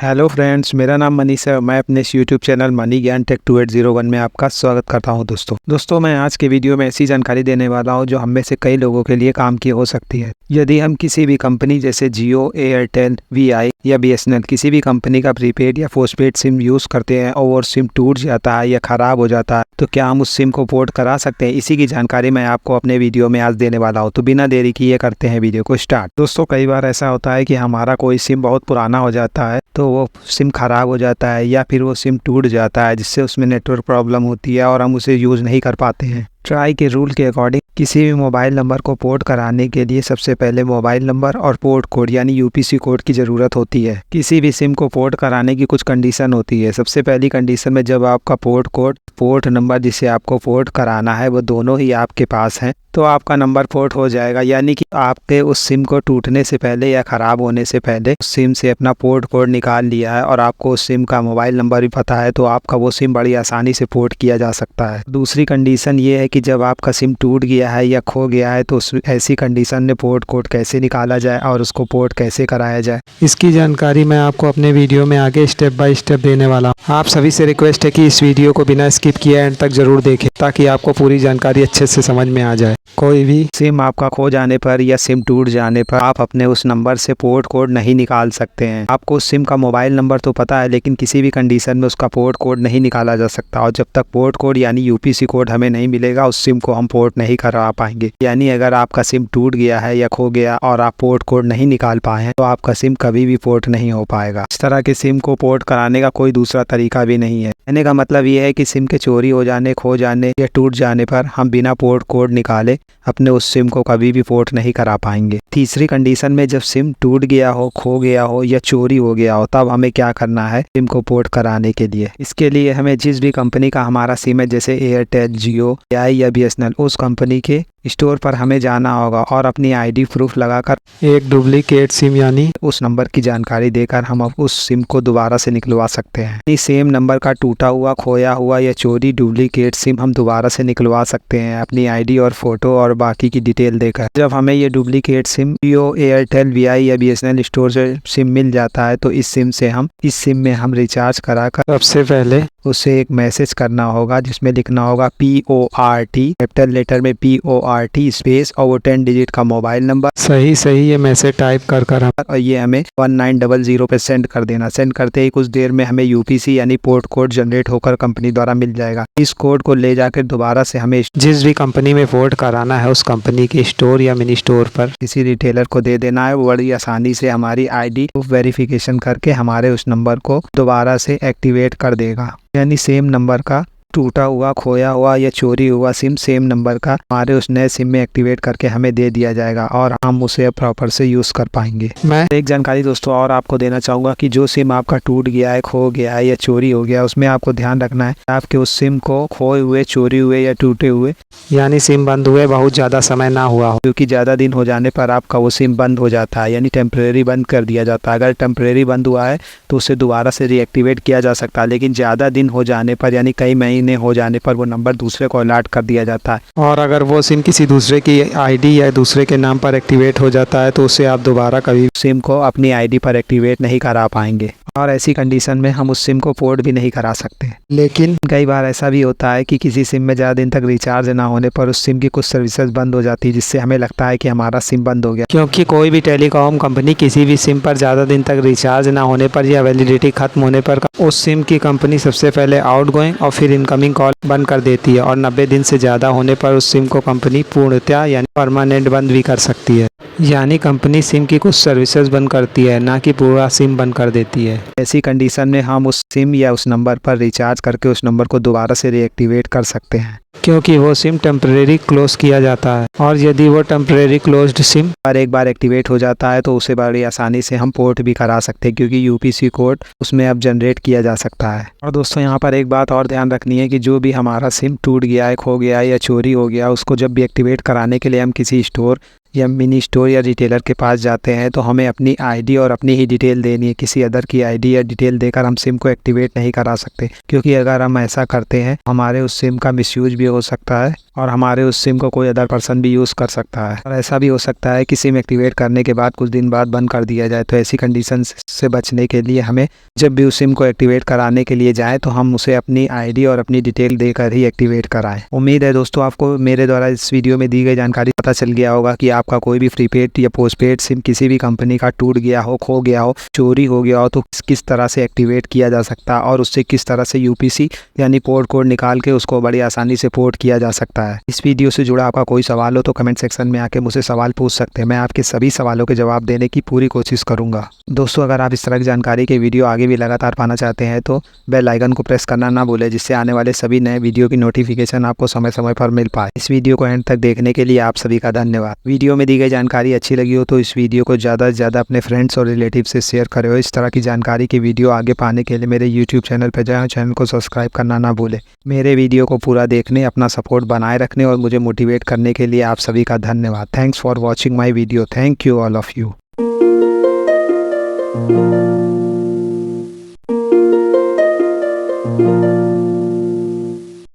Hello friends, मेरा नाम मनीष है। मैं अपने इस यूट्यूब चैनल मनी ज्ञान टेक 2801 में आपका स्वागत करता हूं। दोस्तों मैं आज के वीडियो में ऐसी जानकारी देने वाला हूं जो हम में से कई लोगों के लिए काम की हो सकती है। यदि हम किसी भी कंपनी जैसे जियो, एयरटेल, वीआई या बीएसएनएल किसी भी कंपनी का प्रीपेड या पोस्टपेड सिम यूज़ करते हैं और वो सिम टूट जाता है या ख़राब हो जाता है, तो क्या हम उस सिम को पोर्ट करा सकते हैं? इसी की जानकारी मैं आपको अपने वीडियो में आज देने वाला हूँ। तो बिना देरी किए करते हैं वीडियो को स्टार्ट। दोस्तों कई बार ऐसा होता है कि हमारा कोई सिम बहुत पुराना हो जाता है, तो वो सिम ख़राब हो जाता है या फिर वो सिम टूट जाता है, जिससे उसमें नेटवर्क प्रॉब्लम होती है और हम उसे यूज़ नहीं कर पाते हैं। ट्राई के रूल के अकॉर्डिंग किसी भी मोबाइल नंबर को पोर्ट कराने के लिए सबसे पहले मोबाइल नंबर और पोर्ट कोड यानी यूपीसी कोड की ज़रूरत होती है। किसी भी सिम को पोर्ट कराने की कुछ कंडीशन होती है। सबसे पहली कंडीशन में जब आपका पोर्ट कोड, पोर्ट नंबर जिसे आपको पोर्ट कराना है वो दोनों ही आपके पास हैं, तो आपका नंबर पोर्ट हो जाएगा। यानी कि आपके उस सिम को टूटने से पहले या ख़राब होने से पहले उस सिम से अपना पोर्ट कोड निकाल लिया है और आपको उस सिम का मोबाइल नंबर भी पता है, तो आपका वो सिम बड़ी आसानी से पोर्ट किया जा सकता है। दूसरी कंडीशन ये है कि जब आपका सिम टूट गया है या खो गया है, तो ऐसी कंडीशन में पोर्ट कोड कैसे निकाला जाए और उसको पोर्ट कैसे कराया जाए, इसकी जानकारी मैं आपको अपने वीडियो में आगे स्टेप बाय स्टेप देने वाला हूँ। आप सभी से रिक्वेस्ट है कि इस वीडियो को बिना स्किप किए एंड तक जरूर देखें, ताकि आपको पूरी जानकारी अच्छे से समझ में आ जाए। कोई भी सिम आपका खो जाने पर या सिम टूट जाने पर आप अपने उस नंबर से पोर्ट कोड नहीं निकाल सकते हैं। आपको उस सिम का मोबाइल नंबर तो पता है, लेकिन किसी भी कंडीशन में उसका पोर्ट कोड नहीं निकाला जा सकता, और जब तक पोर्ट कोड यानी यूपीसी कोड हमें नहीं मिलेगा उस सिम को हम पोर्ट नहीं करा पाएंगे। यानी अगर आपका सिम टूट गया है या खो गया और आप पोर्ट कोड नहीं निकाल पाए हैं, तो आपका सिम कभी भी पोर्ट नहीं हो पाएगा। इस तरह के सिम को पोर्ट कराने का कोई दूसरा तरीका भी नहीं है। कहने का मतलब ये है कि सिम के चोरी हो जाने, खो जाने या टूट जाने पर हम बिना पोर्ट कोड निकाले अपने उस सिम को कभी भी पोर्ट नहीं करा पाएंगे। तीसरी कंडीशन में जब सिम टूट गया हो, खो गया हो या चोरी हो गया हो, तब हमें क्या करना है सिम को पोर्ट कराने के लिए? इसके लिए हमें जिस भी कंपनी का हमारा सिम है, जैसे एयरटेल, जियो, एआई या बीएसएनएल, उस कंपनी के स्टोर पर हमें जाना होगा और अपनी आईडी प्रूफ लगाकर एक डुप्लीकेट सिम यानी उस नंबर की जानकारी देकर हम उस सिम को दोबारा से निकलवा सकते हैं। सेम नंबर का टूटा हुआ, खोया हुआ या चोरी डुप्लीकेट सिम हम दोबारा से निकलवा सकते हैं अपनी आईडी और फोटो और बाकी की डिटेल देकर। जब हमें ये डुप्लीकेट सिम जियो, एयरटेल, वीआई या बीएसएनएल स्टोर से सिम मिल जाता है, तो इस सिम में हम रिचार्ज कराकर सबसे पहले उसे एक मैसेज करना होगा जिसमें लिखना होगा PORT, कैपिटल लेटर में PORT स्पेस और वो 10 डिजिट का मोबाइल नंबर सही ये मैसेज टाइप कर और ये हमें 1900 पे सेंड कर देना। सेंड करते ही कुछ देर में हमें यूपीसी यानी पोर्ट कोड जनरेट होकर कंपनी द्वारा मिल जाएगा। इस कोड को ले जाकर दोबारा से हमें जिस भी कंपनी में पोर्ट कराना है उस कंपनी के स्टोर या मिनी स्टोर पर किसी रिटेलर को दे देना है। वो बड़ी आसानी से हमारी आईडी वेरिफिकेशन करके हमारे उस नंबर को दोबारा से एक्टिवेट कर देगा। यानी सेम नंबर का टूटा हुआ, खोया हुआ या चोरी हुआ सिम सेम नंबर का हमारे उस नए सिम में एक्टिवेट करके हमें दे दिया जाएगा और हम उसे प्रॉपर से यूज कर पाएंगे। मैं एक जानकारी दोस्तों और आपको देना चाहूंगा कि जो सिम आपका टूट गया है, खो गया है या चोरी हो गया, उसमें आपको ध्यान रखना है आपके उस सिम को खोए हुए, चोरी हुए या टूटे हुए यानी सिम बंद हुए बहुत ज्यादा समय ना हुआ हो, क्योंकि ज्यादा दिन हो जाने पर आपका वो सिम बंद हो जाता है, यानी टेम्परेरी बंद कर दिया जाता है। अगर टेम्परेरी बंद हुआ है तो उसे दोबारा से रीएक्टिवेट किया जा सकता है, लेकिन ज्यादा दिन हो जाने पर यानी कई महीने हो जाने पर वो नंबर दूसरे को अलॉट कर दिया जाता है, और अगर वो सिम किसी दूसरे की आईडी या दूसरे के नाम पर एक्टिवेट हो जाता है तो उसे आप दोबारा कभी सिम को अपनी आईडी पर एक्टिवेट नहीं करा पाएंगे, और ऐसी कंडीशन में हम उस सिम को पोर्ट भी नहीं करा सकते। लेकिन कई बार ऐसा भी होता है कि किसी सिम में ज़्यादा दिन तक रिचार्ज ना होने पर उस सिम की कुछ सर्विसेज बंद हो जाती है, जिससे हमें लगता है कि हमारा सिम बंद हो गया। क्योंकि कोई भी टेलीकॉम कंपनी किसी भी सिम पर ज़्यादा दिन तक रिचार्ज ना होने पर या वैलिडिटी खत्म होने पर उस सिम की कंपनी सबसे पहले आउटगोइंग और फिर इनकमिंग कॉल बंद कर देती है, और 90 दिन से ज़्यादा होने पर उस सिम को कंपनी पूर्णतः यानी परमानेंट बंद भी कर सकती है। यानी कंपनी सिम की कुछ सर्विसेज बंद करती है, ना कि पूरा सिम बंद कर देती है। ऐसी कंडीशन में हम उस सिम या उस नंबर पर रिचार्ज करके उस नंबर को दोबारा से रीएक्टिवेट कर सकते हैं, क्योंकि वो सिम टेम्परेरी क्लोज किया जाता है, और यदि वो टेम्परेरी क्लोज्ड सिम पर एक बार एक्टिवेट हो जाता है तो उसे बड़ी आसानी से हम पोर्ट भी करा सकते हैं, क्योंकि यूपीसी कोड उसमें अब जनरेट किया जा सकता है। और दोस्तों यहाँ पर एक बात और ध्यान रखनी है कि जो भी हमारा सिम टूट गया है, खो गया है या चोरी हो गया, उसको जब भी एक्टिवेट कराने के लिए हम किसी स्टोर या मिनी स्टोर या रिटेलर के पास जाते हैं तो हमें अपनी आईडी और अपनी ही डिटेल देनी है। किसी अदर की आईडी या डिटेल देकर हम सिम को एक्टिवेट नहीं करा सकते, क्योंकि अगर हम ऐसा करते हैं हमारे उस सिम का मिसयूज भी हो सकता है और हमारे उस सिम को कोई अदर पर्सन भी यूज़ कर सकता है। और ऐसा भी हो सकता है कि सिम एक्टिवेट करने के बाद कुछ दिन बाद बंद कर दिया जाए। तो ऐसी कंडीशन से बचने के लिए हमें जब भी उस सिम को एक्टिवेट कराने के लिए जाए तो हम उसे अपनी आईडी और अपनी डिटेल देकर ही एक्टिवेट कराएं। उम्मीद है दोस्तों आपको मेरे द्वारा इस वीडियो में दी गई जानकारी पता चल गया होगा कि आपका कोई भी प्रीपेड या पोस्टपेड सिम किसी भी कंपनी का टूट गया हो, खो गया हो, चोरी हो गया हो तो किस तरह से एक्टिवेट किया जा सकता है और उससे किस तरह से यूपीसी यानी पोर्ट कोड निकाल के उसको बड़ी आसानी से पोर्ट किया जा सकता है। इस वीडियो से जुड़ा आपका कोई सवाल हो तो कमेंट सेक्शन में आके मुझसे सवाल पूछ सकते हैं। मैं आपके सभी सवालों के जवाब देने की पूरी कोशिश करूंगा। दोस्तों अगर आप इस तरह की जानकारी के वीडियो आगे भी लगातार पाना चाहते हैं तो बेल आइकन को प्रेस करना ना भूलें, जिससे आने वाले सभी नए वीडियो की नोटिफिकेशन आपको समय समय पर मिल पाए। इस वीडियो को एंड तक देखने के लिए आप सभी का धन्यवाद। वीडियो में दी गई जानकारी अच्छी लगी हो तो इस वीडियो को ज़्यादा से ज़्यादा अपने फ्रेंड्स और रिलेटिव से शेयर करें। इस तरह की जानकारी की वीडियो आगे पाने के लिए मेरे यूट्यूब चैनल पर जाएं, चैनल को सब्सक्राइब करना ना भूलें। मेरे वीडियो को पूरा देखने, अपना सपोर्ट बनाए रखने और मुझे मोटिवेट करने के लिए आप सभी का धन्यवाद। Thanks for watching my video. Thank you all of you.